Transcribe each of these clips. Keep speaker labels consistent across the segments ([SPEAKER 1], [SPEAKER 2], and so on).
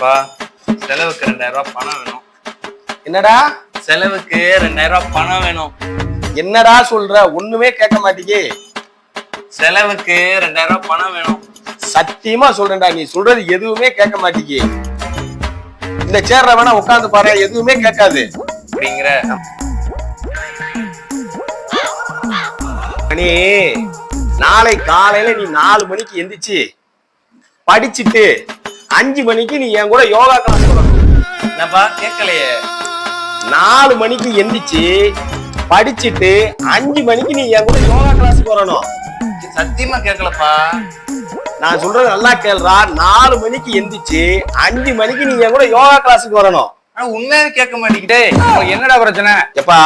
[SPEAKER 1] பா செலவுக்கு 2000 ரூபாய் பணம் வேணும்.
[SPEAKER 2] என்னடா
[SPEAKER 1] செலவுக்கு 2000 ரூபாய் பணம் வேணும்.
[SPEAKER 2] என்னடா சொல்ற? ஒண்ணுமே கேட்க மாட்டேங்கி.
[SPEAKER 1] செலவுக்கு 2000 ரூபாய் பணம் வேணும்.
[SPEAKER 2] சத்தியமா சொல்றேன்டா, நீ சொல்றது எதுவுமே கேட்க மாட்டேங்கி. இந்த சேர்ல வேணா உட்காந்து பாரு, எதுவுமே கேட்காது
[SPEAKER 1] அப்படிங்கிற.
[SPEAKER 2] நீ நாளை காலையில நீ 4 மணிக்கு எந்திரிச்சு படிச்சுட்டு 5 மணிக்கு நீ என் கூட யோகா கிளாஸ் போகணும்.
[SPEAKER 1] என்னப்பா கேட்கலையே?
[SPEAKER 2] 4 மணிக்கு எந்திரிச்சு படிச்சுட்டு 5 மணிக்கு நீ என் கூட யோகா கிளாஸ் போறணும்.
[SPEAKER 1] சத்தியமா கேட்கலப்பா.
[SPEAKER 2] நான் சொல்றது நல்லா கேள்றா. 4 மணிக்கு எந்திரிச்சு 5 மணிக்கு நீ என் கூட யோகா கிளாஸுக்கு வரணும்.
[SPEAKER 1] உண்மையாவே கேட்க மாட்டேங்கிட்டே. என்னடா பிரச்சனை?
[SPEAKER 2] எப்பா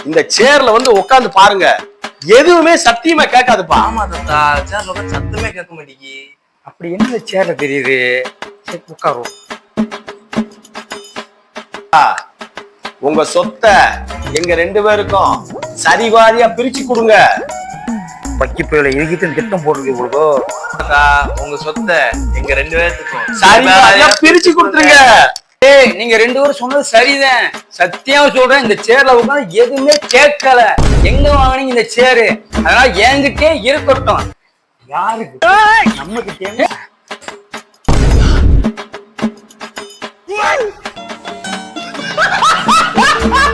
[SPEAKER 2] இந்த சேர்ல வந்து உட்காந்து பாருங்க, எதுவுமே சத்தியமா கேட்காதுப்பா.
[SPEAKER 1] ஆமா தாத்தா, சேர்ல உட்காந்து சத்தமே கேட்க மாட்டேங்கி.
[SPEAKER 3] அப்படி என்ன சேர்ல தெரியுது? சரி உட்காரும்.
[SPEAKER 2] உங்க சொத்தை எங்க 2 பேருக்கும் சரிவாரியா பிரிச்சு கொடுங்க.
[SPEAKER 3] பக்கி போயில இதுக்கிட்டு திட்டம் போடுறது இவ்வளோ.
[SPEAKER 1] தாத்தா உங்க சொத்தை எங்க 2 பேர்த்துக்கும்
[SPEAKER 2] சரிவாரியா பிரிச்சு கொடுத்துருங்க.
[SPEAKER 3] ஏய், நீங்க 2 பேரும் சொன்னது சரிதான். சத்தியமா சொல்றேன், இந்த சேர்ல உட்காந்து எதுவுமே கேட்கல. எங்க வாங்கினீங்க இந்த சேரு? அதனால என்கிட்டே இருக்கட்டும். யாருக்கு? நம்ம கிட்டே.
[SPEAKER 2] Ha ha ha!